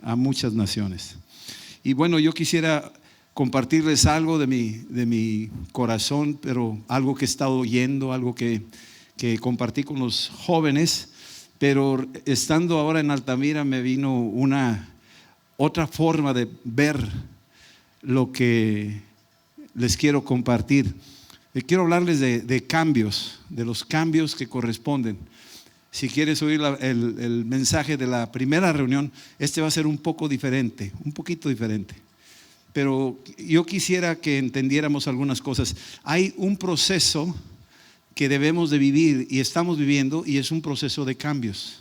a muchas naciones. Y bueno, yo quisiera compartirles algo de mi corazón, pero algo que he estado oyendo, algo que compartí con los jóvenes, pero estando ahora en Altamira me vino otra forma de ver lo que les quiero compartir. Quiero hablarles de cambios, de los cambios que corresponden. Si quieres oír el mensaje de la primera reunión, este va a ser un poco diferente, un poquito diferente. Pero yo quisiera que entendiéramos algunas cosas. Hay un proceso que debemos de vivir y estamos viviendo, y es un proceso de cambios.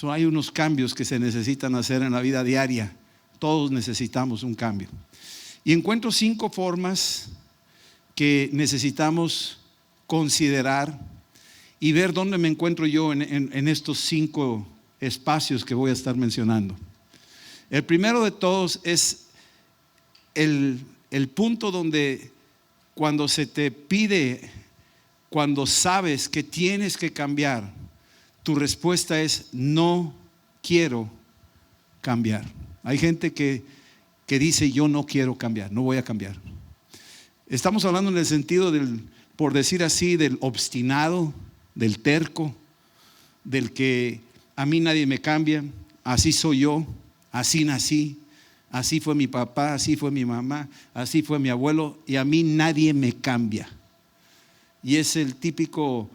Hay unos cambios que se necesitan hacer en la vida diaria. Todos necesitamos un cambio. Y encuentro 5 formas que necesitamos considerar y ver dónde me encuentro yo en estos 5 espacios que voy a estar mencionando. El primero de todos es el punto donde cuando se te pide, cuando sabes que tienes que cambiar, tu respuesta es: no quiero cambiar. Hay gente que dice: yo no quiero cambiar, no voy a cambiar. Estamos hablando en el sentido por decir así, del obstinado, del terco, del que a mí nadie me cambia, así soy yo, así nací, así fue mi papá, así fue mi mamá, así fue mi abuelo, y a mí nadie me cambia. Y es el típico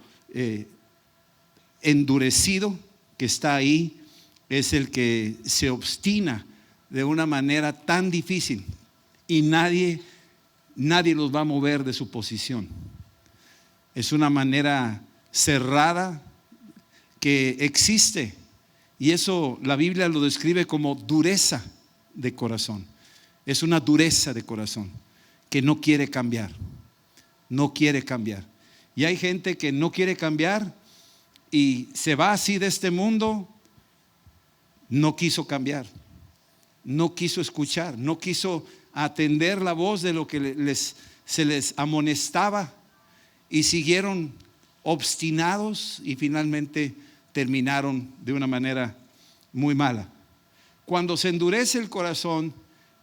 endurecido que está ahí, es el que se obstina de una manera tan difícil y nadie los va a mover de su posición. Es una manera cerrada que existe, y eso la Biblia lo describe como dureza de corazón. Es una dureza de corazón que no quiere cambiar, no quiere cambiar. Y hay gente que no quiere cambiar y se va así de este mundo. No quiso cambiar, no quiso escuchar, no quiso atender la voz de lo que se les amonestaba, y siguieron obstinados y finalmente terminaron de una manera muy mala. Cuando se endurece el corazón,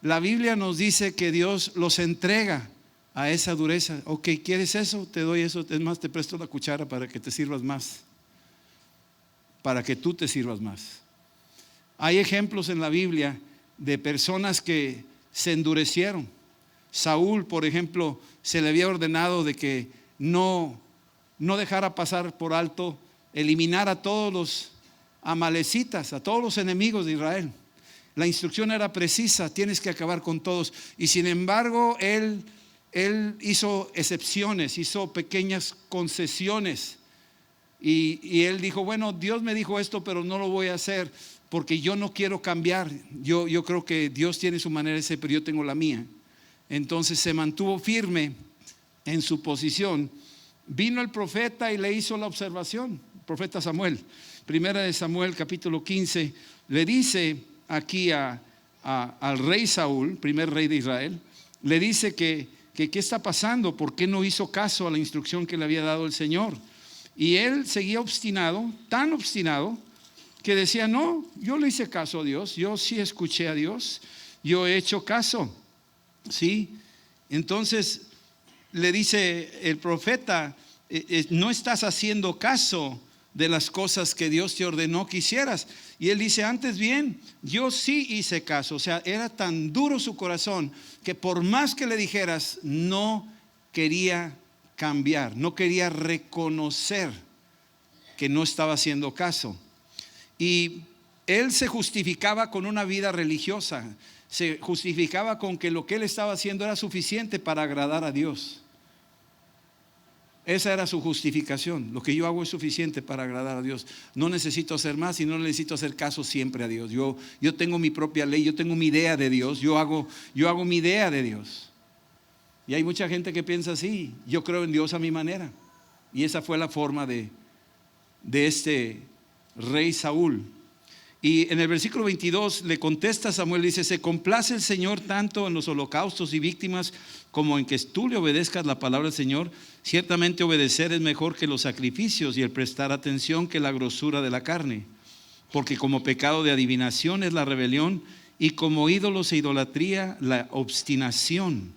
la Biblia nos dice que Dios los entrega a esa dureza. Ok, ¿quieres eso? Te doy eso. Es más, te presto la cuchara para que te sirvas más, para que tú te sirvas más. Hay ejemplos en la Biblia de personas que se endurecieron. Saúl, por ejemplo, se le había ordenado de que no dejara pasar por alto, eliminar a todos los amalecitas, a todos los enemigos de Israel. La instrucción era precisa: tienes que acabar con todos. Y sin embargo, él hizo excepciones, hizo pequeñas concesiones. Y él dijo: bueno, Dios me dijo esto, pero no lo voy a hacer porque yo no quiero cambiar. Yo creo que Dios tiene su manera de ser, pero yo tengo la mía. Entonces se mantuvo firme en su posición. Vino el profeta y le hizo la observación. El profeta Samuel, primera de Samuel capítulo 15, le dice aquí al rey Saúl, primer rey de Israel, le dice que qué está pasando, por qué no hizo caso a la instrucción que le había dado el Señor. Y él seguía obstinado, tan obstinado, que decía: no, yo le hice caso a Dios, yo sí escuché a Dios, yo he hecho caso. ¿Sí? Entonces le dice el profeta: no estás haciendo caso de las cosas que Dios te ordenó que hicieras. Y él dice: antes bien, yo sí hice caso. O sea, era tan duro su corazón que por más que le dijeras, no quería cambiar, no quería reconocer que no estaba haciendo caso. Y él se justificaba con una vida religiosa, se justificaba con que lo que él estaba haciendo era suficiente para agradar a Dios. Esa era su justificación: lo que yo hago es suficiente para agradar a Dios, no necesito hacer más y no necesito hacer caso siempre a Dios. Yo tengo mi propia ley, yo tengo mi idea de Dios, yo hago mi idea de Dios. Y hay mucha gente que piensa así: yo creo en Dios a mi manera. Y esa fue la forma de este rey Saúl. Y en el versículo 22 le contesta Samuel, dice: se complace el Señor tanto en los holocaustos y víctimas como en que tú le obedezcas la palabra del Señor. Ciertamente obedecer es mejor que los sacrificios, y el prestar atención que la grosura de la carne. Porque como pecado de adivinación es la rebelión, y como ídolos e idolatría la obstinación.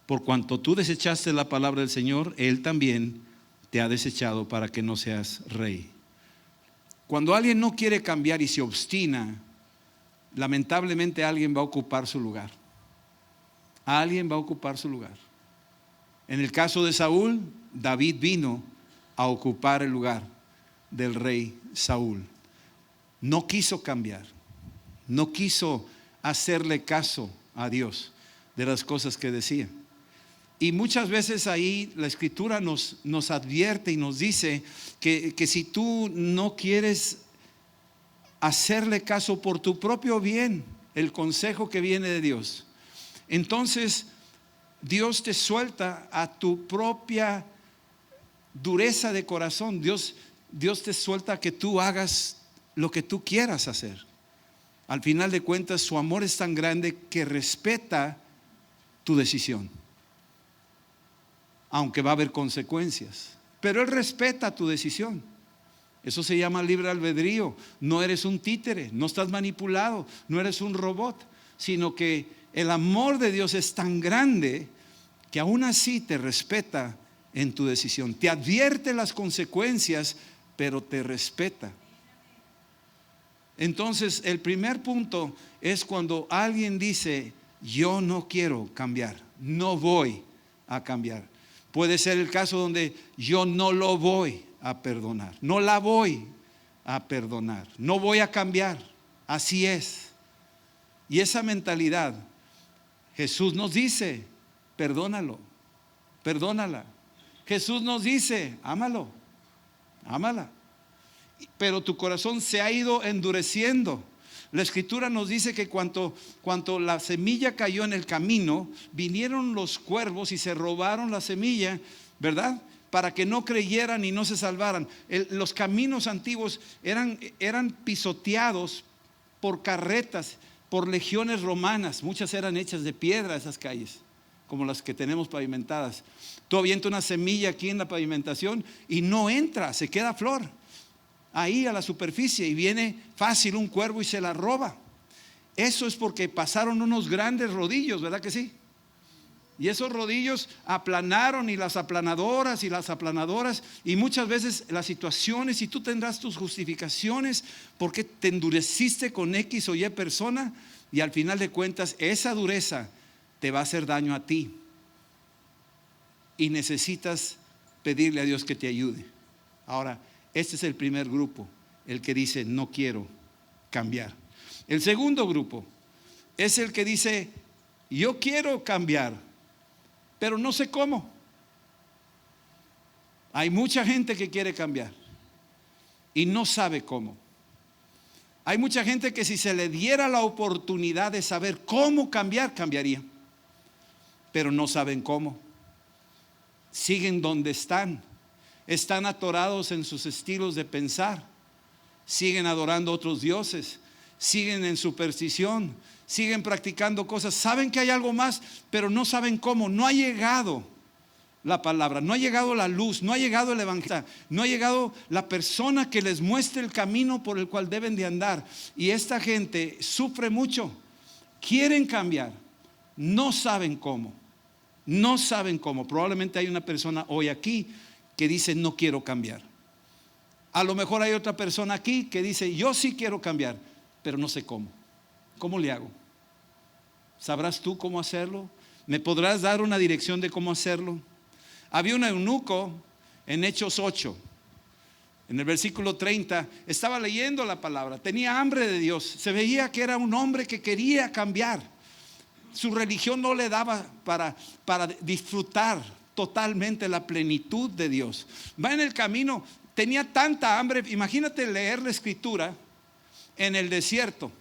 Por cuanto tú desechaste la palabra del Señor, Él también te ha desechado para que no seas rey. Cuando alguien no quiere cambiar y se obstina, lamentablemente alguien va a ocupar su lugar. Alguien va a ocupar su lugar. En el caso de Saúl, David vino a ocupar el lugar del rey Saúl. No quiso cambiar, no quiso hacerle caso a Dios de las cosas que decía. Y muchas veces ahí la Escritura nos advierte y nos dice que si tú no quieres hacerle caso por tu propio bien, el consejo que viene de Dios, entonces Dios te suelta a tu propia dureza de corazón. Dios te suelta a que tú hagas lo que tú quieras hacer. Al final de cuentas, su amor es tan grande que respeta tu decisión, aunque va a haber consecuencias, pero Él respeta tu decisión. Eso se llama libre albedrío. No eres un títere, no estás manipulado, no eres un robot, sino que el amor de Dios es tan grande que aún así te respeta en tu decisión. Te advierte las consecuencias, pero te respeta. Entonces, el primer punto es cuando alguien dice: yo no quiero cambiar, no voy a cambiar. Puede ser el caso donde yo no lo voy a perdonar, no la voy a perdonar, no voy a cambiar, así es. Y esa mentalidad, Jesús nos dice: perdónalo, perdónala. Jesús nos dice: ámalo, ámala. Pero tu corazón se ha ido endureciendo. La Escritura nos dice que cuando la semilla cayó en el camino, vinieron los cuervos y se robaron la semilla, ¿verdad? Para que no creyeran y no se salvaran. Los caminos antiguos eran pisoteados por carretas, por legiones romanas. Muchas eran hechas de piedra esas calles, como las que tenemos pavimentadas. Tú avientas una semilla aquí en la pavimentación y no entra, se queda flor ahí a la superficie, y viene fácil un cuervo y se la roba. Eso es porque pasaron unos grandes rodillos, ¿verdad que sí? Y esos rodillos aplanaron, y las aplanadoras y muchas veces las situaciones, y tú tendrás tus justificaciones porque te endureciste con X o Y persona, y al final de cuentas esa dureza te va a hacer daño a ti, y necesitas pedirle a Dios que te ayude. Ahora, este es el primer grupo, el que dice: no quiero cambiar. El segundo grupo es el que dice: yo quiero cambiar, pero no sé cómo. Hay mucha gente que quiere cambiar y no sabe cómo. Hay mucha gente que si se le diera la oportunidad de saber cómo cambiar, cambiaría, pero no saben cómo. Siguen donde están atorados en sus estilos de pensar, siguen adorando a otros dioses, siguen en superstición, siguen practicando cosas, saben que hay algo más, pero no saben cómo. No ha llegado la palabra, no ha llegado la luz, no ha llegado el evangelio, no ha llegado la persona que les muestre el camino por el cual deben de andar. Y esta gente sufre mucho, quieren cambiar, no saben cómo, no saben cómo. Probablemente hay una persona hoy aquí que dice: no quiero cambiar. A lo mejor hay otra persona aquí que dice: yo sí quiero cambiar, pero no sé cómo. ¿Cómo le hago? ¿Sabrás tú cómo hacerlo? ¿Me podrás dar una dirección de cómo hacerlo? Había un eunuco en Hechos 8, en el versículo 30, estaba leyendo la palabra, tenía hambre de Dios, se veía que era un hombre que quería cambiar. Su religión no le daba para disfrutar totalmente la plenitud de Dios. Va en el camino, tenía tanta hambre. Imagínate leer la Escritura en el desierto,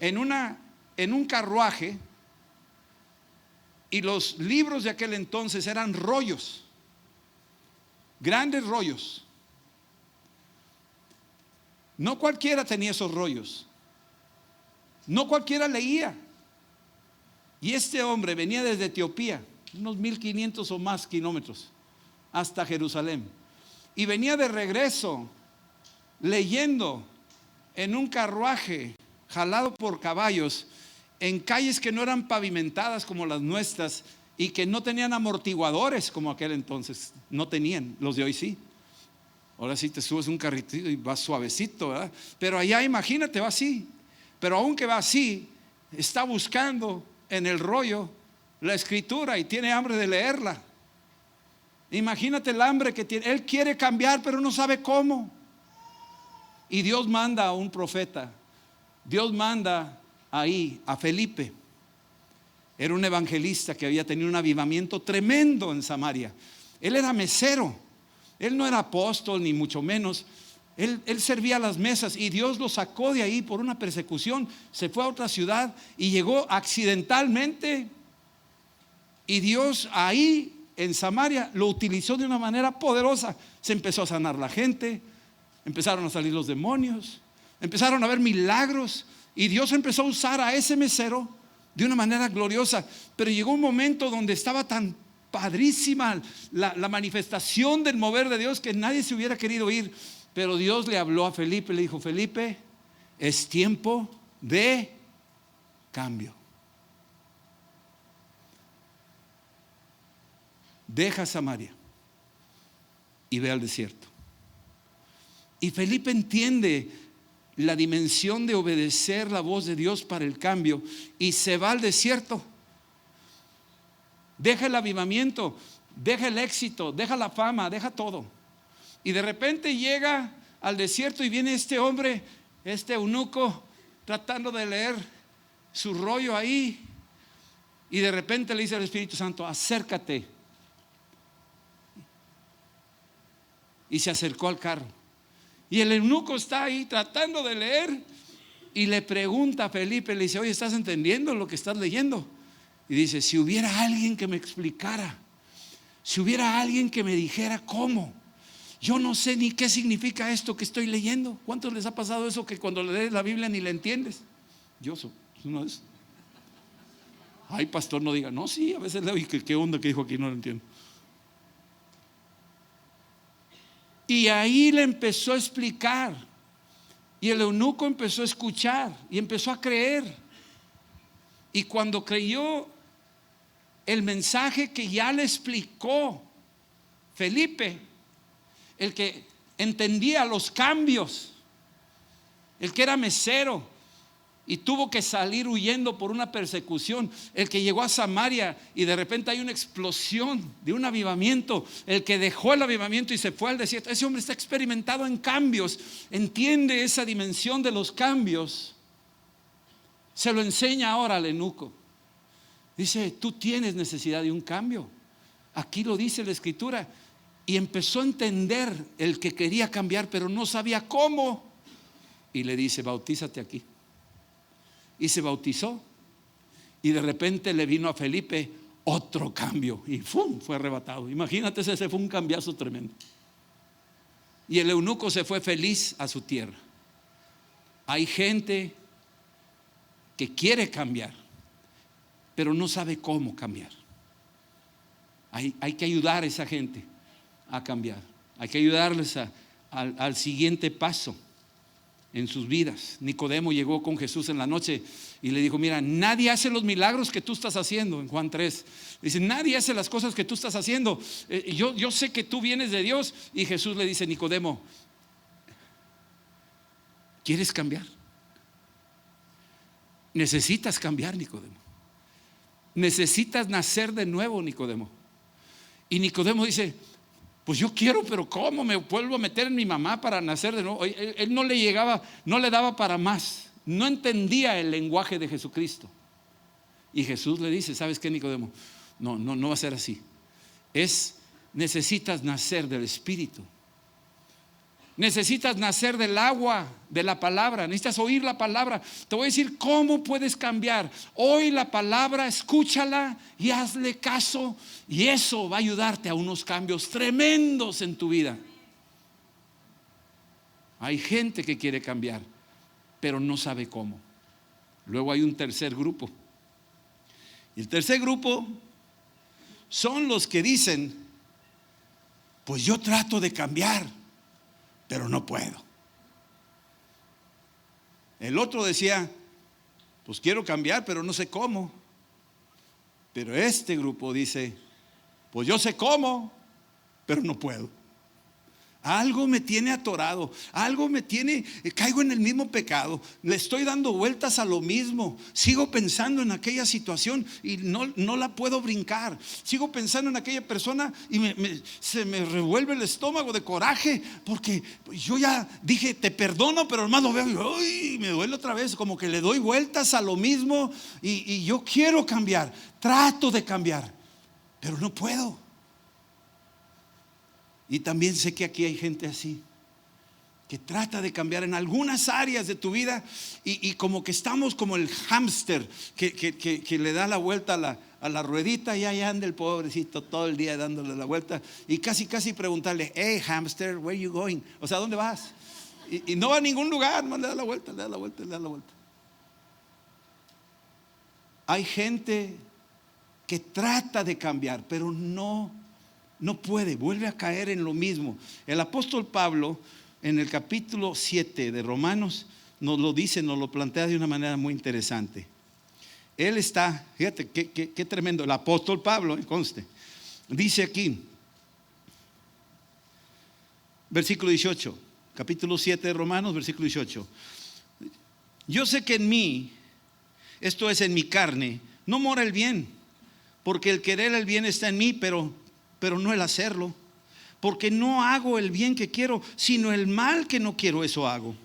en un carruaje, y los libros de aquel entonces eran rollos, grandes rollos. No cualquiera tenía esos rollos, no cualquiera leía. Y este hombre venía desde Etiopía, unos 1500 o más kilómetros, hasta Jerusalén, y venía de regreso leyendo en un carruaje jalado por caballos, en calles que no eran pavimentadas como las nuestras y que no tenían amortiguadores como aquel entonces. No tenían, los de hoy sí. Ahora sí te subes un carritito y vas suavecito, ¿verdad? Pero allá imagínate, va así. Pero aunque va así, está buscando en el rollo la escritura y tiene hambre de leerla. Imagínate el hambre que tiene. Él quiere cambiar, pero no sabe cómo. Y Dios manda a un profeta. Dios manda ahí a Felipe. Era un evangelista que había tenido un avivamiento tremendo en Samaria. Él era mesero. Él no era apóstol ni mucho menos. Él servía las mesas y Dios lo sacó de ahí por una persecución. Se fue a otra ciudad y llegó accidentalmente. Y Dios ahí en Samaria lo utilizó de una manera poderosa. Se empezó a sanar la gente, empezaron a salir los demonios, empezaron a haber milagros. Y Dios empezó a usar a ese mesero de una manera gloriosa. Pero llegó un momento donde estaba tan padrísima la manifestación del mover de Dios que nadie se hubiera querido ir. Pero Dios le habló a Felipe, le dijo: Felipe, es tiempo de cambio. Deja Samaria y ve al desierto. Y Felipe entiende la dimensión de obedecer la voz de Dios para el cambio y se va al desierto. Deja el avivamiento, deja el éxito, deja la fama, deja todo. Y de repente llega al desierto y viene este hombre, este eunuco, tratando de leer su rollo ahí. Y de repente le dice al Espíritu Santo: acércate. Y se acercó al carro. Y el eunuco está ahí tratando de leer. Y le pregunta a Felipe, le dice: oye, ¿estás entendiendo lo que estás leyendo? Y dice: si hubiera alguien que me explicara, si hubiera alguien que me dijera cómo. Yo no sé ni qué significa esto que estoy leyendo. ¿Cuántos les ha pasado eso que cuando lees la Biblia ni la entiendes? Yo soy uno de esos. Ay, pastor, no diga. No, sí, a veces leo y qué onda que dijo aquí, no lo entiendo. Y ahí le empezó a explicar. Y el eunuco empezó a escuchar y empezó a creer. Y cuando creyó el mensaje que ya le explicó Felipe, el que entendía los cambios, el que era mesero y tuvo que salir huyendo por una persecución, el que llegó a Samaria y de repente hay una explosión de un avivamiento, el que dejó el avivamiento y se fue al desierto. Ese hombre está experimentado en cambios, entiende esa dimensión de los cambios. Se lo enseña ahora al eunuco. Dice: tú tienes necesidad de un cambio. Aquí lo dice la Escritura. Y empezó a entender el que quería cambiar, pero no sabía cómo. Y le dice: bautízate aquí. Y se bautizó. Y de repente le vino a Felipe otro cambio. Y ¡fum!, fue arrebatado. Imagínate, ese fue un cambiazo tremendo. Y el eunuco se fue feliz a su tierra. Hay gente que quiere cambiar, pero no sabe cómo cambiar. Hay que ayudar a esa gente a cambiar. Hay que ayudarles al siguiente paso en sus vidas. Nicodemo llegó con Jesús en la noche y le dijo: mira, nadie hace los milagros que tú estás haciendo. En Juan 3 dice: nadie hace las cosas que tú estás haciendo. Yo sé que tú vienes de Dios. Y Jesús le dice: Nicodemo, ¿quieres cambiar? Necesitas cambiar, Nicodemo. Necesitas nacer de nuevo, Nicodemo. Y Nicodemo dice: pues yo quiero, pero ¿cómo me vuelvo a meter en mi mamá para nacer de nuevo? Él no le llegaba, no le daba para más. No entendía el lenguaje de Jesucristo. Y Jesús le dice: ¿sabes qué, Nicodemo? No va a ser así. Necesitas nacer del Espíritu. Necesitas nacer del agua, de la palabra. Necesitas oír la palabra. Te voy a decir cómo puedes cambiar. Oí la palabra, escúchala y hazle caso. Y eso va a ayudarte a unos cambios tremendos en tu vida. Hay gente que quiere cambiar, pero no sabe cómo. Luego hay un tercer grupo. Y el tercer grupo son los que dicen: pues yo trato de cambiar, pero no puedo. El otro decía, pues quiero cambiar, pero no sé cómo. Pero este grupo dice, pues yo sé cómo, pero no puedo. Algo me tiene atorado, algo me tiene, caigo en el mismo pecado, le estoy dando vueltas a lo mismo, sigo pensando en aquella situación y no la puedo brincar, sigo pensando en aquella persona y se me revuelve el estómago de coraje, porque yo ya dije te perdono, pero nomás lo veo y me duele otra vez, como que le doy vueltas a lo mismo y yo quiero cambiar, trato de cambiar, pero no puedo. Y también sé que aquí hay gente así, que trata de cambiar en algunas áreas de tu vida y como que estamos como el hámster que le da la vuelta a la ruedita y ahí anda el pobrecito todo el día dándole la vuelta y casi preguntarle, hey hámster, where you going? O sea, ¿dónde vas? Y no va a ningún lugar, no le da la vuelta, le da la vuelta, le da la vuelta. Hay gente que trata de cambiar, pero no puede, vuelve a caer en lo mismo. El apóstol Pablo en el capítulo 7 de Romanos nos lo dice, nos lo plantea de una manera muy interesante. Él está, fíjate qué tremendo, el apóstol Pablo, conste, dice aquí, versículo 18, capítulo 7 de Romanos, versículo 18. Yo sé que en mí, esto es en mi carne, no mora el bien, porque el querer el bien está en mí, pero no el hacerlo, porque no hago el bien que quiero, sino el mal que no quiero, eso hago.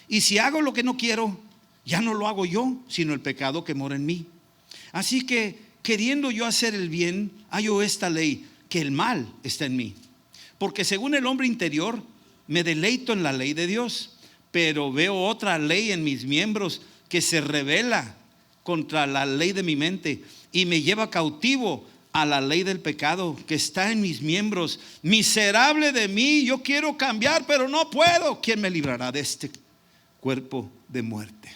Y si hago lo que no quiero, ya no lo hago yo, sino el pecado que mora en mí. Así que queriendo yo hacer el bien, hallo esta ley, que el mal está en mí. Porque según el hombre interior, me deleito en la ley de Dios, pero veo otra ley en mis miembros que se rebela contra la ley de mi mente y me lleva cautivo a la ley del pecado que está en mis miembros. Miserable de mí, yo quiero cambiar, pero no puedo. ¿Quién me librará de este cuerpo de muerte?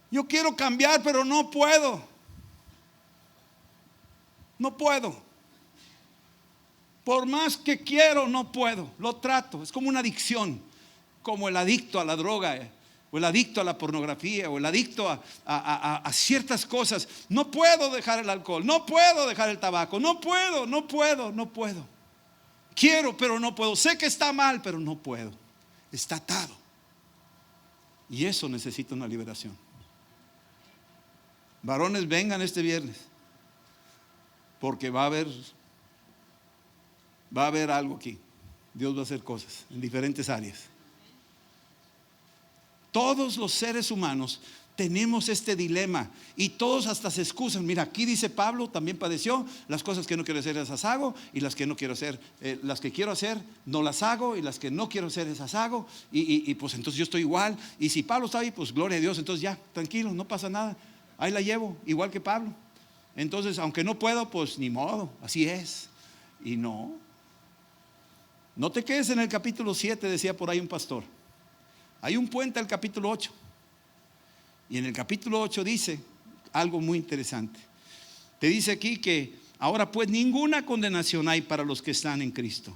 Yo quiero cambiar, pero no puedo. No puedo. Por más que quiero, no puedo. Lo trato. Es como una adicción, como el adicto a la droga, o el adicto a la pornografía, o el adicto a ciertas cosas. No puedo dejar el alcohol, no puedo dejar el tabaco, no puedo. Quiero, pero no puedo. Sé que está mal, pero no puedo. Está atado. Y eso necesita una liberación. Varones, vengan este viernes, porque va a haber algo aquí. Dios va a hacer cosas en diferentes áreas. Todos los seres humanos tenemos este dilema y todos hasta se excusan. Mira, aquí dice Pablo, también padeció, las cosas que no quiero hacer esas hago, y las que no quiero hacer, las que quiero hacer no las hago, y las que no quiero hacer esas hago, y pues entonces yo estoy igual. Y si Pablo está ahí, pues gloria a Dios, entonces ya, tranquilo, no pasa nada, ahí la llevo, igual que Pablo. Entonces, aunque no puedo, pues ni modo, así es. Y no te quedes en el capítulo 7, decía por ahí un pastor. Hay un puente al capítulo 8. Y en el capítulo 8 dice algo muy interesante. Te dice aquí que ahora pues ninguna condenación hay para los que están en Cristo.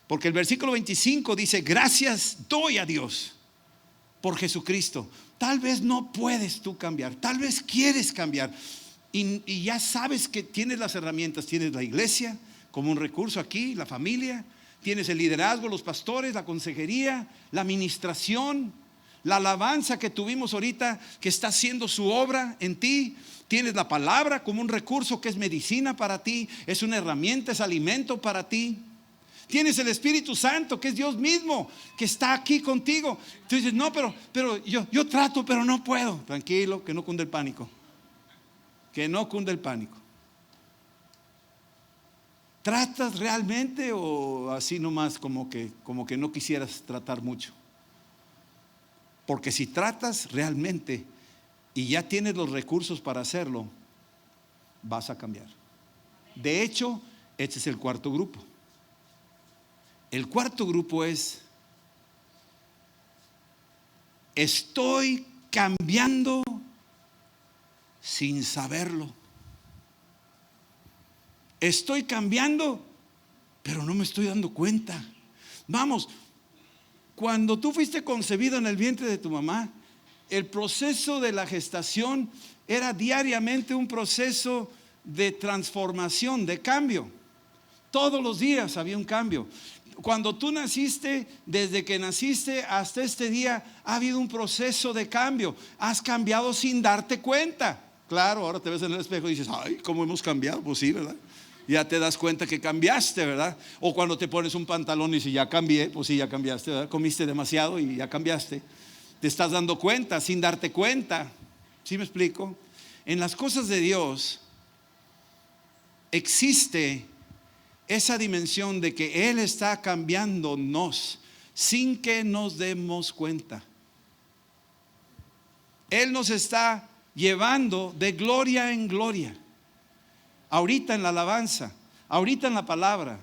Porque el versículo 25 dice, gracias doy a Dios por Jesucristo. Tal vez no puedes tú cambiar, tal vez quieres cambiar. Y ya sabes que tienes las herramientas, tienes la iglesia como un recurso aquí, la familia. Tienes el liderazgo, los pastores, la consejería, la administración, la alabanza que tuvimos ahorita, que está haciendo su obra en ti. Tienes la palabra como un recurso que es medicina para ti, es una herramienta, es alimento para ti. Tienes el Espíritu Santo, que es Dios mismo, que está aquí contigo. Tú dices, no, pero yo trato, pero no puedo. Tranquilo, que no cunde el pánico. Que no cunde el pánico. ¿Tratas realmente o así nomás como que no quisieras tratar mucho? Porque si tratas realmente y ya tienes los recursos para hacerlo, vas a cambiar. De hecho, este es el cuarto grupo. El cuarto grupo es: estoy cambiando sin saberlo. Estoy cambiando, pero no me estoy dando cuenta. Vamos, cuando tú fuiste concebido en el vientre de tu mamá, el proceso de la gestación era diariamente un proceso de transformación, de cambio. Todos los días había un cambio. Cuando tú naciste, desde que naciste hasta este día, ha habido un proceso de cambio. Has cambiado sin darte cuenta. Claro, ahora te ves en el espejo y dices, ay, ¿cómo hemos cambiado? Pues sí, ¿verdad? Ya te das cuenta que cambiaste, ¿verdad? O cuando te pones un pantalón y dices, ya cambié, pues sí, ya cambiaste, ¿verdad? Comiste demasiado y ya cambiaste. Te estás dando cuenta sin darte cuenta. ¿Sí me explico? En las cosas de Dios existe esa dimensión de que Él está cambiándonos sin que nos demos cuenta. Él nos está llevando de gloria en gloria. Ahorita en la alabanza, ahorita en la palabra,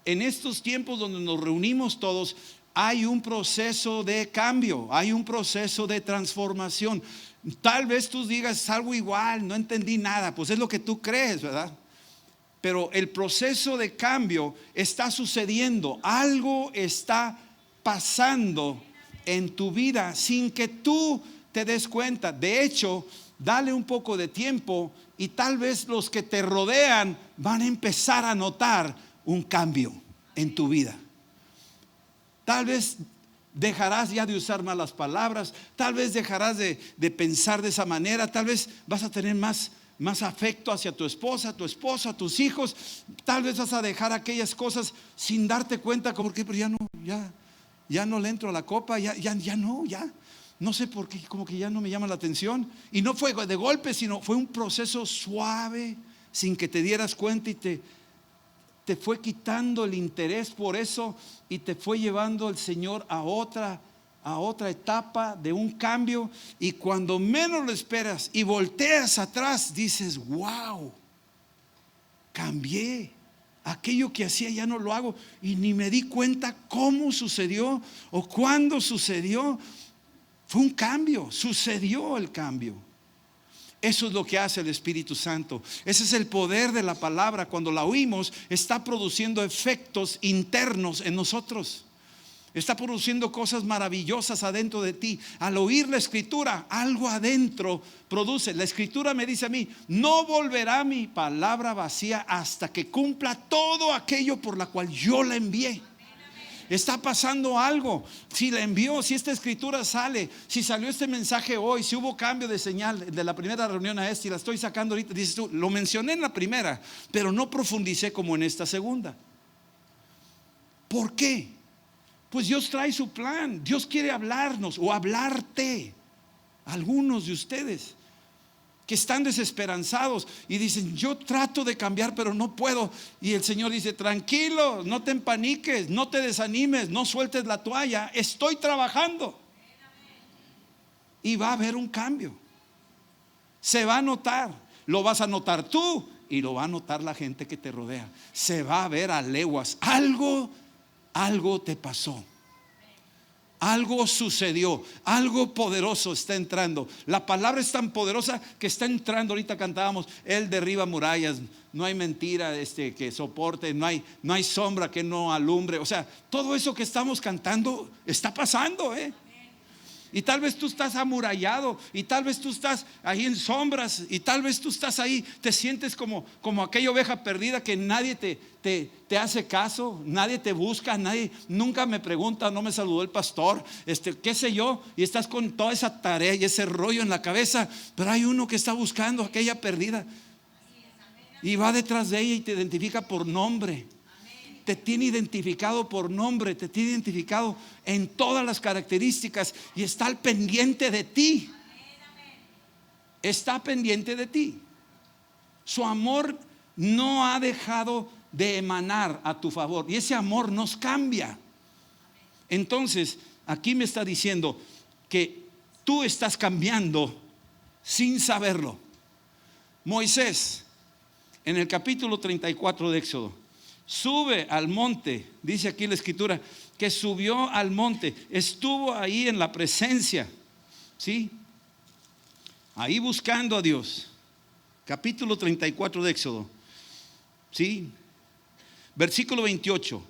en estos tiempos donde nos reunimos todos, hay un proceso de cambio, hay un proceso de transformación. Tal vez tú digas algo igual, no entendí nada, pues es lo que tú crees, ¿verdad? Pero el proceso de cambio está sucediendo, algo está pasando en tu vida sin que tú te des cuenta. De hecho, dale un poco de tiempo y tal vez los que te rodean van a empezar a notar un cambio en tu vida. Tal vez dejarás ya de usar malas palabras, tal vez dejarás de pensar de esa manera, tal vez vas a tener más afecto hacia tu esposa, tu esposo, a tus hijos. Tal vez vas a dejar aquellas cosas sin darte cuenta, como que pero ya no le entro a la copa, ya no sé por qué, como que ya no me llama la atención. Y no fue de golpe, sino fue un proceso suave, sin que te dieras cuenta, y te fue quitando el interés por eso y te fue llevando el Señor a otra etapa de un cambio. Y cuando menos lo esperas y volteas atrás, dices, wow, cambié. Aquello que hacía ya no lo hago y ni me di cuenta cómo sucedió o cuándo sucedió. Fue un cambio, sucedió el cambio. Eso es lo que hace el Espíritu Santo. Ese es el poder de la palabra. Cuando la oímos, está produciendo efectos internos en nosotros. Está produciendo cosas maravillosas adentro de ti. Al oír la Escritura, algo adentro produce. La Escritura me dice a mí, no volverá mi palabra vacía hasta que cumpla todo aquello por la cual yo la envié. Está pasando algo. Si la envió, si esta escritura sale, si salió este mensaje hoy, si hubo cambio de señal de la primera reunión a esta y la estoy sacando ahorita, dices tú, lo mencioné en la primera, pero no profundicé como en esta segunda. ¿Por qué? Pues Dios trae su plan. Dios quiere hablarnos o hablarte. Algunos de ustedes que están desesperanzados y dicen, yo trato de cambiar pero no puedo. Y el Señor dice, tranquilo, no te empaniques, no te desanimes, no sueltes la toalla, estoy trabajando. Y va a haber un cambio. Se va a notar, lo vas a notar tú y lo va a notar la gente que te rodea. Se va a ver a leguas, algo te pasó. Algo sucedió, algo poderoso está entrando. La palabra es tan poderosa que está entrando. Ahorita cantábamos, Él derriba murallas. No hay mentira que soporte, no hay sombra que no alumbre. O sea, todo eso que estamos cantando está pasando, Y tal vez tú estás amurallado, y tal vez tú estás ahí en sombras, y tal vez tú estás ahí, te sientes como aquella oveja perdida que nadie te hace caso, nadie te busca, nadie nunca me pregunta, no me saludó el pastor, qué sé yo, y estás con toda esa tarea y ese rollo en la cabeza, pero hay uno que está buscando aquella perdida y va detrás de ella y te identifica por nombre. Te tiene identificado por nombre, te tiene identificado en todas las características y está al pendiente de ti. Está pendiente de ti. Su amor no ha dejado de emanar a tu favor y ese amor nos cambia. Entonces, aquí me está diciendo que tú estás cambiando sin saberlo. Moisés, en el capítulo 34 de Éxodo, sube al monte, dice aquí la escritura, que subió al monte, estuvo ahí en la presencia, ¿sí? Ahí buscando a Dios. Capítulo 34 de Éxodo, ¿sí? Versículo 28.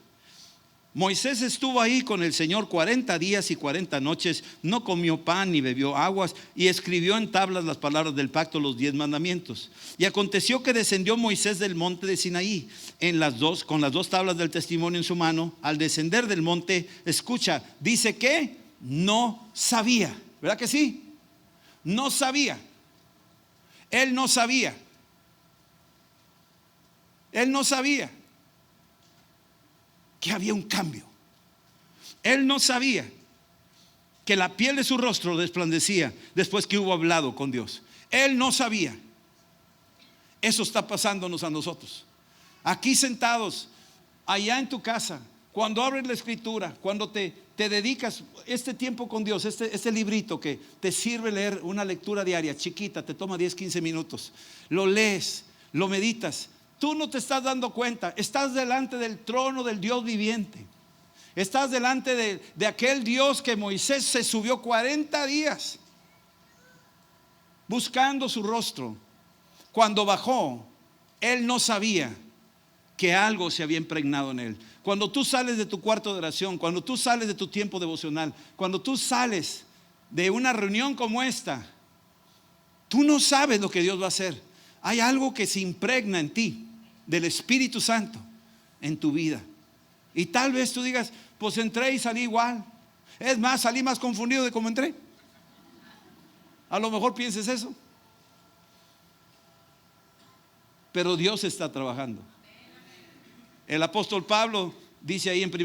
Moisés estuvo ahí con el Señor 40 días y 40 noches, no comió pan ni bebió aguas, y escribió en tablas las palabras del pacto, los 10 mandamientos. Y aconteció que descendió Moisés del monte de Sinaí con las dos tablas del testimonio en su mano. Al descender del monte, escucha, dice que no sabía. ¿Verdad que sí? No sabía. Él no sabía. Él no sabía que había un cambio. Él no sabía que la piel de su rostro resplandecía después que hubo hablado con Dios. Él no sabía. Eso está pasándonos a nosotros. Aquí sentados, allá en tu casa, cuando abres la escritura, cuando te dedicas este tiempo con Dios, este librito que te sirve leer una lectura diaria, chiquita, te toma 10, 15 minutos, lo lees, lo meditas. Tú no te estás dando cuenta, estás delante del trono del Dios viviente. Estás delante de aquel Dios que Moisés se subió 40 días buscando su rostro. Cuando bajó, él no sabía que algo se había impregnado en él. Cuando tú sales de tu cuarto de oración, cuando tú sales de tu tiempo devocional, cuando tú sales de una reunión como esta, tú no sabes lo que Dios va a hacer. Hay algo que se impregna en ti del Espíritu Santo en tu vida. Y tal vez tú digas, pues entré y salí igual. Es más, salí más confundido de cómo entré. A lo mejor pienses eso. Pero Dios está trabajando. El apóstol Pablo dice ahí en 2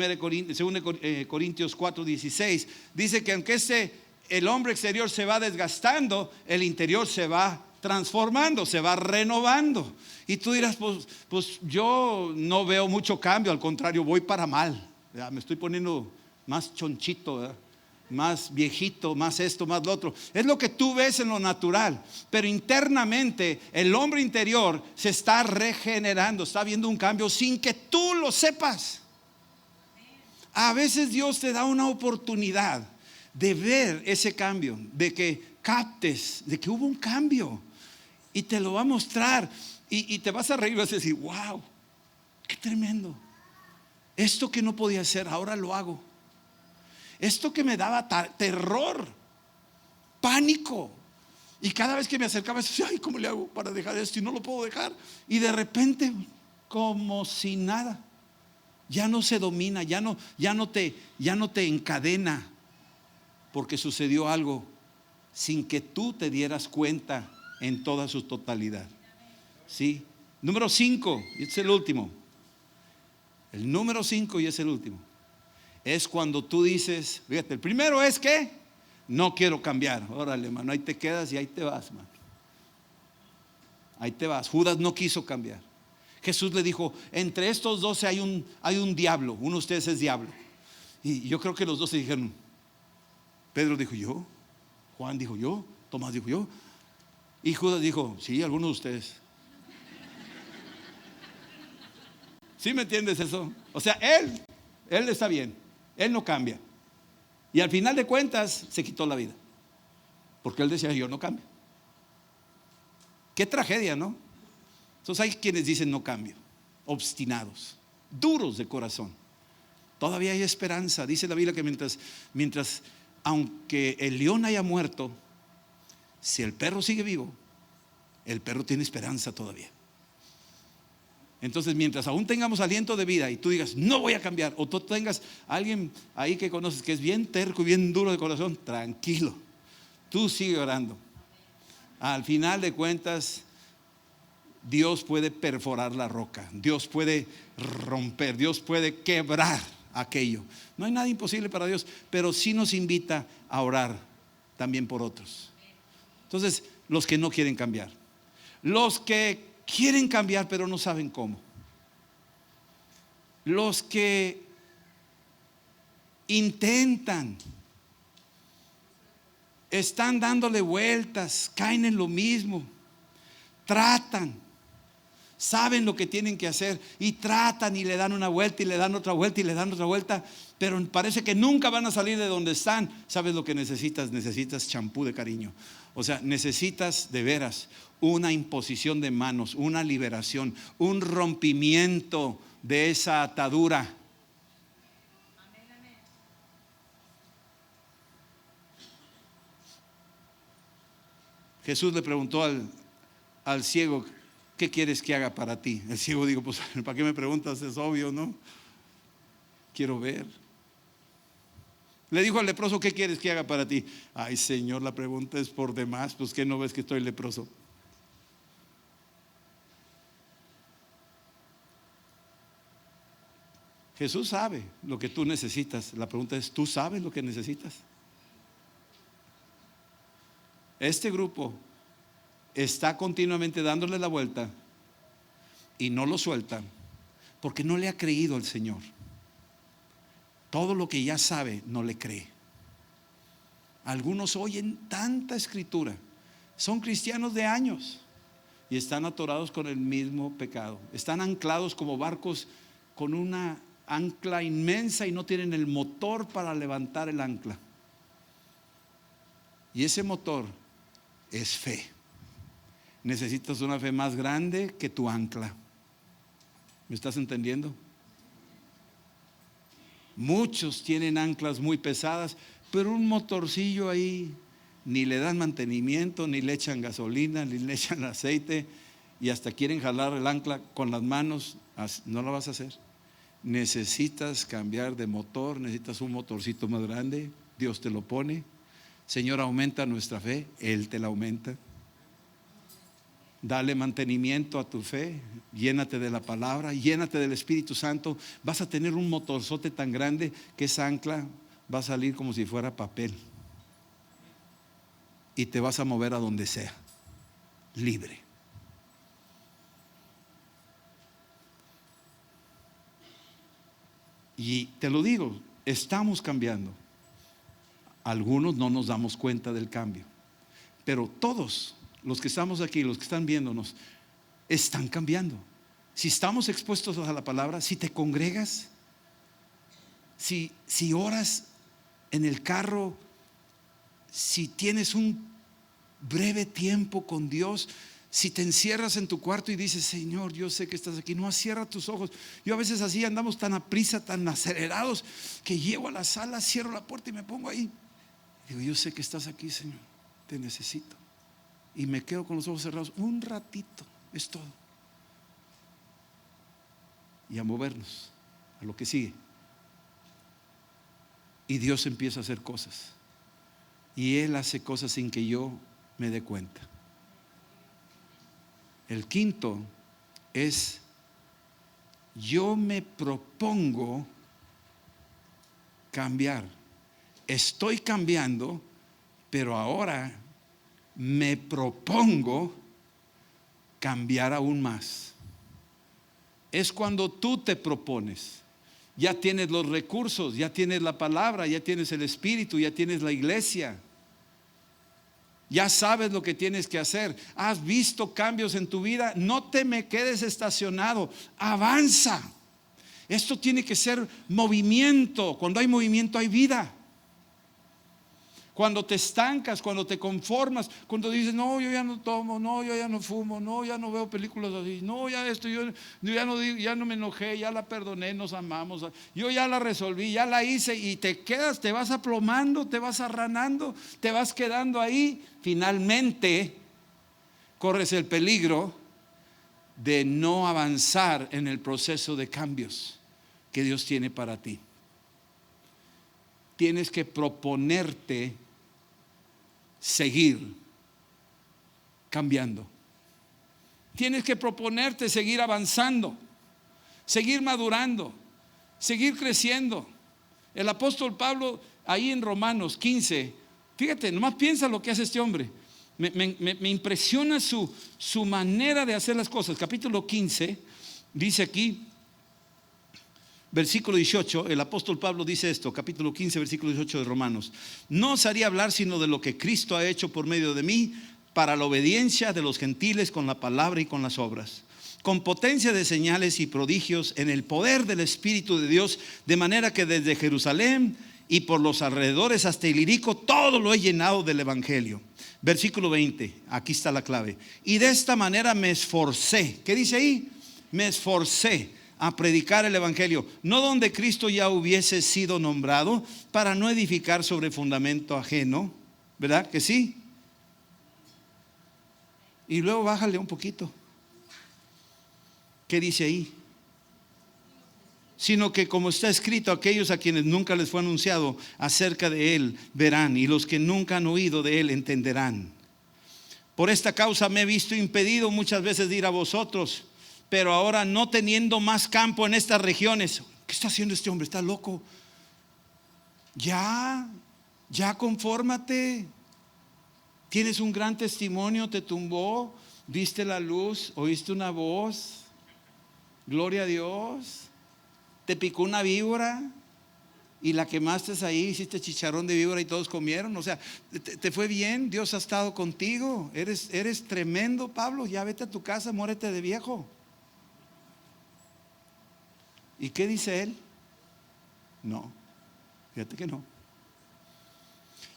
Corintios 4:16, dice que aunque el hombre exterior se va desgastando, el interior se va transformando, se va renovando. Y tú dirás, pues yo no veo mucho cambio, al contrario, voy para mal. Me estoy poniendo más chonchito, ¿verdad? Más viejito, más esto, más lo otro. Es lo que tú ves en lo natural, pero internamente el hombre interior se está regenerando, está viendo un cambio sin que tú lo sepas. A veces Dios te da una oportunidad de ver ese cambio, de que captes, de que hubo un cambio, y te lo va a mostrar, y te vas a reír, vas a decir, wow, qué tremendo. Esto que no podía hacer, ahora lo hago. Esto que me daba terror, pánico, y cada vez que me acercaba, decía, ay, ¿cómo le hago para dejar esto? Y no lo puedo dejar. Y de repente, como si nada, ya no se domina, ya no te encadena, porque sucedió algo sin que tú te dieras cuenta en toda su totalidad. ¿Sí? Número 5, y es el último. El número 5 y es el último. Es cuando tú dices, fíjate, el primero es que no quiero cambiar. Órale, hermano, ahí te quedas y ahí te vas, hermano. Ahí te vas. Judas no quiso cambiar. Jesús le dijo, entre estos 12 hay un diablo, uno de ustedes es diablo. Y yo creo que los 12 dijeron, Pedro dijo yo, Juan dijo yo, Tomás dijo yo, y Judas dijo, sí, algunos de ustedes. ¿Sí me entiendes eso? O sea, él está bien, él no cambia. Y al final de cuentas se quitó la vida, porque él decía, yo no cambio. Qué tragedia, ¿no? Entonces hay quienes dicen no cambio, obstinados, duros de corazón. Todavía hay esperanza. Dice la Biblia que mientras aunque el león haya muerto, si el perro sigue vivo, el perro tiene esperanza todavía. Entonces, mientras aún tengamos aliento de vida y tú digas, no voy a cambiar, o tú tengas a alguien ahí que conoces que es bien terco y bien duro de corazón, tranquilo, tú sigue orando. Al final de cuentas, Dios puede perforar la roca, Dios puede romper, Dios puede quebrar aquello. No hay nada imposible para Dios, pero sí nos invita a orar también por otros. Entonces, los que no quieren cambiar, los que quieren cambiar pero no saben cómo, los que intentan, están dándole vueltas, caen en lo mismo, tratan, saben lo que tienen que hacer y tratan y le dan una vuelta y le dan otra vuelta y le dan otra vuelta, pero parece que nunca van a salir de donde están. ¿Sabes lo que necesitas? Necesitas champú de cariño. O sea, necesitas de veras una imposición de manos, una liberación, un rompimiento de esa atadura. Jesús le preguntó al ciego, ¿qué quieres que haga para ti? El ciego dijo, pues, ¿para qué me preguntas? Es obvio, ¿no? Quiero ver. Le dijo al leproso, ¿qué quieres que haga para ti? Ay, Señor, la pregunta es por demás, pues ¿qué no ves que estoy leproso? Jesús sabe lo que tú necesitas. La pregunta es, ¿tú sabes lo que necesitas? Este grupo está continuamente dándole la vuelta y no lo suelta porque no le ha creído al Señor. Todo lo que ya sabe no le cree. Algunos oyen tanta escritura, son cristianos de años y están atorados con el mismo pecado. Están anclados como barcos con una ancla inmensa y no tienen el motor para levantar el ancla. Y ese motor es fe. Necesitas una fe más grande que tu ancla. ¿Me estás entendiendo? Muchos tienen anclas muy pesadas, pero un motorcillo ahí ni le dan mantenimiento, ni le echan gasolina, ni le echan aceite y hasta quieren jalar el ancla con las manos. No lo vas a hacer. Necesitas cambiar de motor, necesitas un motorcito más grande. Dios te lo pone. Señor, aumenta nuestra fe, Él te la aumenta. Dale mantenimiento a tu fe, llénate de la palabra, llénate del Espíritu Santo. Vas a tener un motorzote tan grande que esa ancla va a salir como si fuera papel y te vas a mover a donde sea, libre. Y te lo digo, estamos cambiando. Algunos no nos damos cuenta del cambio, pero todos los que estamos aquí, los que están viéndonos, están cambiando. Si estamos expuestos a la palabra, si te congregas, si oras en el carro, si tienes un breve tiempo con Dios, si te encierras en tu cuarto y dices, Señor, yo sé que estás aquí, no cierra tus ojos. Yo a veces así andamos tan a prisa, tan acelerados, que llego a la sala, cierro la puerta y me pongo ahí. Digo, yo sé que estás aquí, Señor, te necesito. Y me quedo con los ojos cerrados un ratito, es todo. Y a movernos a lo que sigue. Y Dios empieza a hacer cosas. Y Él hace cosas sin que yo me dé cuenta. El quinto es, yo me propongo cambiar. Estoy cambiando, pero ahora me propongo cambiar aún más. Es cuando tú te propones. Ya tienes los recursos, ya tienes la palabra, ya tienes el Espíritu, ya tienes la iglesia. Ya sabes lo que tienes que hacer. Has visto cambios en tu vida. No te me quedes estacionado. Avanza. Esto tiene que ser movimiento. Cuando hay movimiento hay vida. Cuando te estancas, cuando te conformas, cuando dices, no, yo ya no tomo, no, yo ya no fumo, no, ya no veo películas así, no, ya esto, yo ya no me enojé, ya la perdoné, nos amamos, yo ya la resolví, ya la hice, y te quedas, te vas aplomando, te vas arranando, te vas quedando ahí. Finalmente corres el peligro de no avanzar en el proceso de cambios que Dios tiene para ti. Tienes que proponerte seguir cambiando. Tienes que proponerte seguir avanzando, seguir madurando, seguir creciendo. El apóstol Pablo, ahí en Romanos 15, fíjate, nomás piensa lo que hace este hombre. Me impresiona su manera de hacer las cosas. Capítulo 15, dice aquí, versículo 18, el apóstol Pablo dice esto, capítulo 15, versículo 18 de Romanos: no os haría hablar sino de lo que Cristo ha hecho por medio de mí, para la obediencia de los gentiles con la palabra y con las obras, con potencia de señales y prodigios, en el poder del Espíritu de Dios, de manera que desde Jerusalén y por los alrededores hasta Ilírico, todo lo he llenado del Evangelio. Versículo 20, aquí está la clave: y de esta manera me esforcé. ¿Qué dice ahí? Me esforcé a predicar el Evangelio, no donde Cristo ya hubiese sido nombrado, para no edificar sobre fundamento ajeno. ¿Verdad que sí? Y luego bájale un poquito. ¿Qué dice ahí? Sino que como está escrito, aquellos a quienes nunca les fue anunciado acerca de Él verán, y los que nunca han oído de Él entenderán. Por esta causa me he visto impedido muchas veces de ir a vosotros, pero ahora no teniendo más campo en estas regiones. ¿Qué está haciendo este hombre? ¿Está loco? Ya confórmate. Tienes un gran testimonio, te tumbó, viste la luz, oíste una voz, gloria a Dios. Te picó una víbora y la quemaste ahí, hiciste chicharrón de víbora y todos comieron. O sea, te fue bien, Dios ha estado contigo. Eres tremendo, Pablo. Ya vete a tu casa, muérete de viejo. ¿Y qué dice él? No, fíjate que no.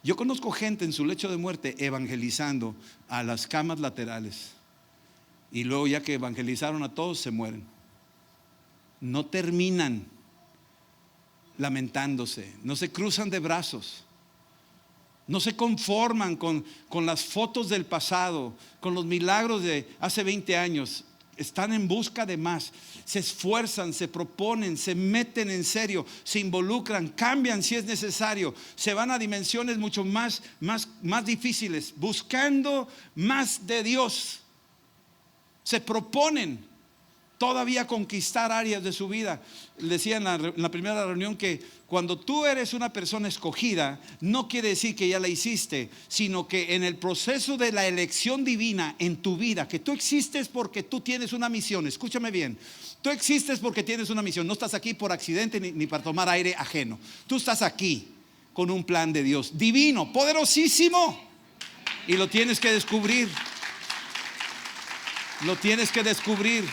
Yo conozco gente en su lecho de muerte evangelizando a las camas laterales, y luego ya que evangelizaron a todos se mueren. No terminan lamentándose, no se cruzan de brazos, no se conforman con las fotos del pasado, con los milagros de hace 20 años. Están en busca de más, se esfuerzan, se proponen, se meten en serio, se involucran, cambian si es necesario, se van a dimensiones mucho más difíciles, buscando más de Dios. Se proponen todavía conquistar áreas de su vida. Decía en la primera reunión que cuando tú eres una persona escogida, no quiere decir que ya la hiciste, sino que en el proceso de la elección divina en tu vida, que tú existes porque tú tienes una misión. Escúchame bien, tú existes porque tienes una misión. No estás aquí por accidente ni para tomar aire ajeno. Tú estás aquí con un plan de Dios divino, poderosísimo, y lo tienes que descubrir. Lo tienes que descubrir.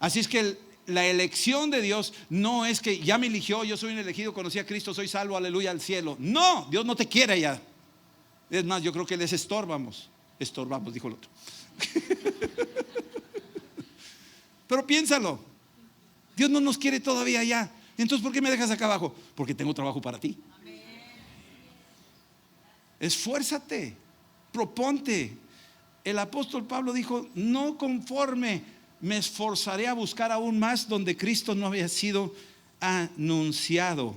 Así es que la elección de Dios no es que ya me eligió, yo soy un elegido, conocí a Cristo, soy salvo, aleluya, al cielo. No, Dios no te quiere ya. Es más, yo creo que les estorbamos, dijo el otro. Pero piénsalo, Dios no nos quiere todavía ya. Entonces, ¿por qué me dejas acá abajo? Porque tengo trabajo para ti. Esfuérzate, proponte. El apóstol Pablo dijo: no conforme, me esforzaré a buscar aún más donde Cristo no había sido anunciado.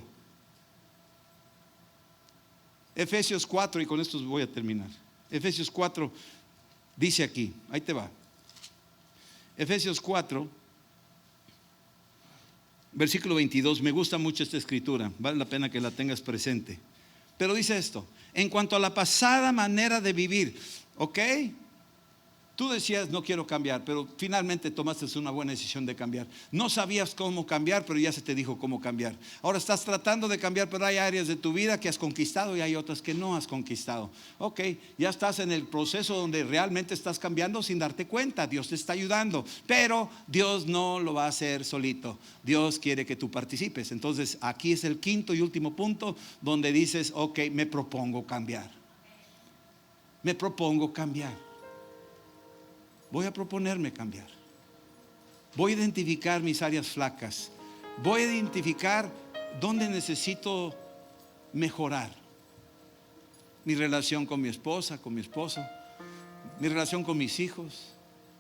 Efesios 4, y con esto voy a terminar. Efesios 4 dice aquí, ahí te va. Efesios 4, versículo 22. Me gusta mucho esta escritura, vale la pena que la tengas presente. Pero dice esto: en cuanto a la pasada manera de vivir, ¿ok? Tú decías: no quiero cambiar, pero finalmente tomaste una buena decisión de cambiar. No sabías cómo cambiar, pero ya se te dijo cómo cambiar. Ahora estás tratando de cambiar, pero hay áreas de tu vida que has conquistado y hay otras que no has conquistado. Ok, ya estás en el proceso donde realmente estás cambiando sin darte cuenta. Dios te está ayudando, pero Dios no lo va a hacer solito. Dios quiere que tú participes. Entonces aquí es el quinto y último punto donde dices: ok, me propongo cambiar. Me propongo cambiar. Voy a proponerme cambiar. Voy a identificar mis áreas flacas. Voy a identificar dónde necesito mejorar. Mi relación con mi esposa, con mi esposo, mi relación con mis hijos,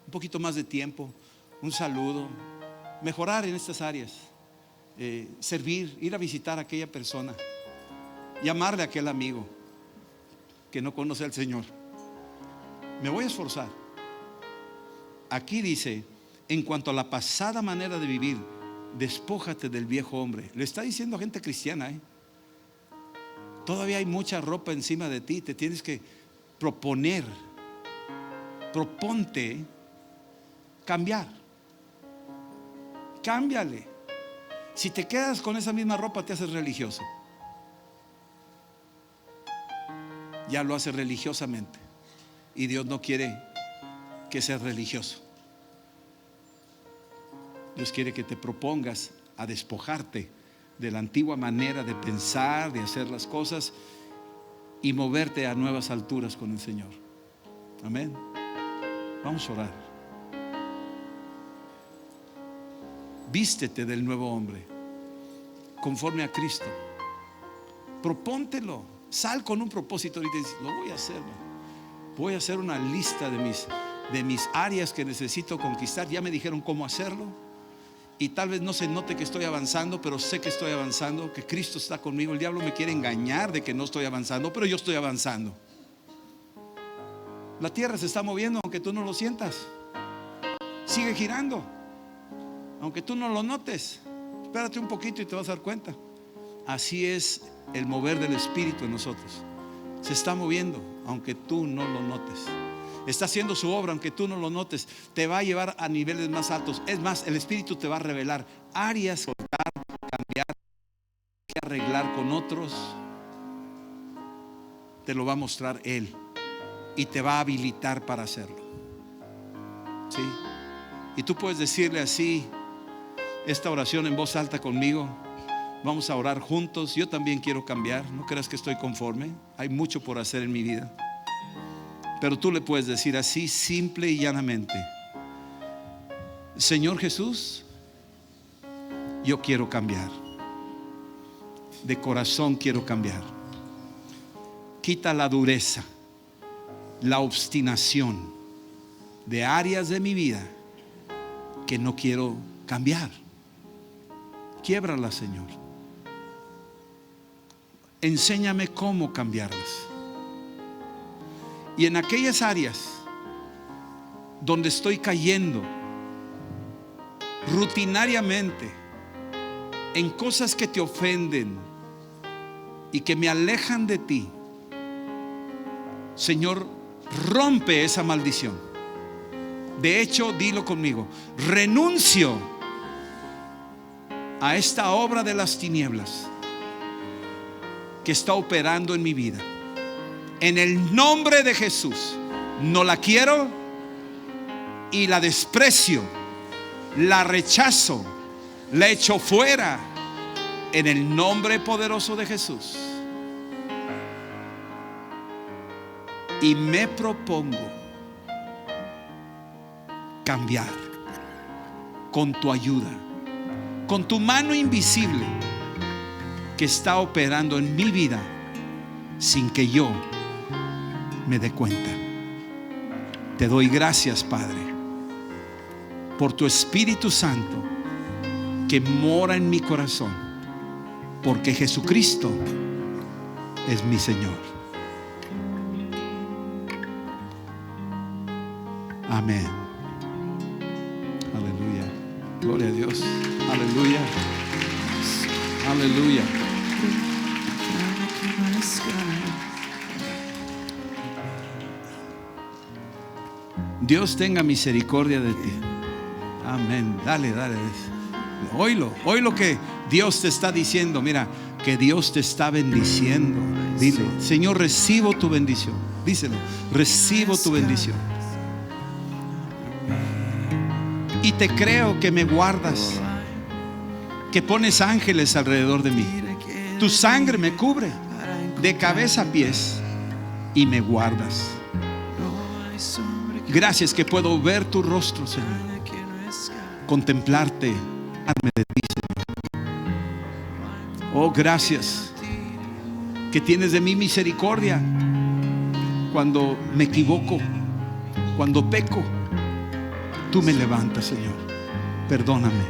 un poquito más de tiempo, un saludo, mejorar en estas áreas, servir, ir a visitar a aquella persona, llamarle a aquel amigo que no conoce al Señor. Me voy a esforzar. Aquí dice: en cuanto a la pasada manera de vivir, despójate del viejo hombre. Le está diciendo a gente cristiana, Todavía hay mucha ropa encima de ti. Te tienes que proponer. Proponte cambiar. Cámbiale. Si te quedas con esa misma ropa, te haces religioso. Ya lo haces religiosamente, y Dios no quiere que seas religioso. Dios quiere que te propongas a despojarte de la antigua manera de pensar, de hacer las cosas, y moverte a nuevas alturas con el Señor. Amén. Vamos a orar. Vístete del nuevo hombre, conforme a Cristo. Propóntelo. Sal con un propósito y dices: lo voy a hacer, Voy a hacer una lista de mis áreas que necesito conquistar. Ya me dijeron cómo hacerlo. Y tal vez no se note que estoy avanzando, pero sé que estoy avanzando, que Cristo está conmigo. El diablo me quiere engañar de que no estoy avanzando, pero yo estoy avanzando. La tierra se está moviendo aunque tú no lo sientas. Sigue girando aunque tú no lo notes. Espérate un poquito y te vas a dar cuenta. Así es el mover del Espíritu en nosotros. Se está moviendo aunque tú no lo notes. Está haciendo su obra aunque tú no lo notes. Te va a llevar a niveles más altos. Es más, el Espíritu te va a revelar áreas que cambiar, que arreglar con otros. Te lo va a mostrar Él y te va a habilitar para hacerlo. ¿Sí? Y tú puedes decirle así esta oración en voz alta conmigo. Vamos a orar juntos. Yo también quiero cambiar. No creas que estoy conforme. Hay mucho por hacer en mi vida. Pero tú le puedes decir así, simple y llanamente: Señor Jesús, yo quiero cambiar. De corazón quiero cambiar. Quita la dureza, la obstinación de áreas de mi vida que no quiero cambiar. Quiébralas, Señor. Enséñame cómo cambiarlas. Y en aquellas áreas donde estoy cayendo rutinariamente en cosas que te ofenden y que me alejan de ti, Señor, rompe esa maldición. De hecho, dilo conmigo: renuncio a esta obra de las tinieblas que está operando en mi vida. En el nombre de Jesús, no la quiero y la desprecio, la rechazo, la echo fuera en el nombre poderoso de Jesús. Y me propongo cambiar con tu ayuda, con tu mano invisible que está operando en mi vida sin que yo me dé cuenta. Te doy gracias, Padre, por tu Espíritu Santo que mora en mi corazón, porque Jesucristo es mi Señor. Amén. Aleluya. Gloria a Dios. Aleluya. Aleluya. Dios tenga misericordia de ti. Amén. Dale. Hoy lo que Dios te está diciendo. Mira, que Dios te está bendiciendo. Dile: Señor, recibo tu bendición. Díselo: recibo tu bendición. Y te creo que me guardas, que pones ángeles alrededor de mí. Tu sangre me cubre de cabeza a pies y me guardas. Gracias que puedo ver tu rostro, Señor, contemplarte, darme de ti, Señor. Oh, gracias que tienes de mí misericordia cuando me equivoco, cuando peco. Tú me levantas, Señor. Perdóname.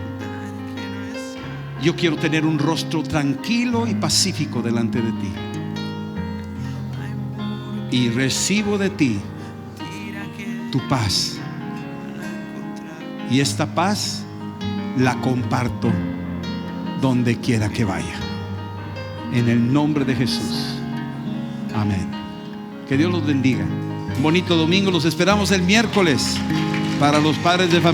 Yo quiero tener un rostro tranquilo y pacífico delante de ti. Y recibo de ti tu paz. Y esta paz la comparto donde quiera que vaya. En el nombre de Jesús. Amén. Que Dios los bendiga. Un bonito domingo. Los esperamos el miércoles para los padres de familia.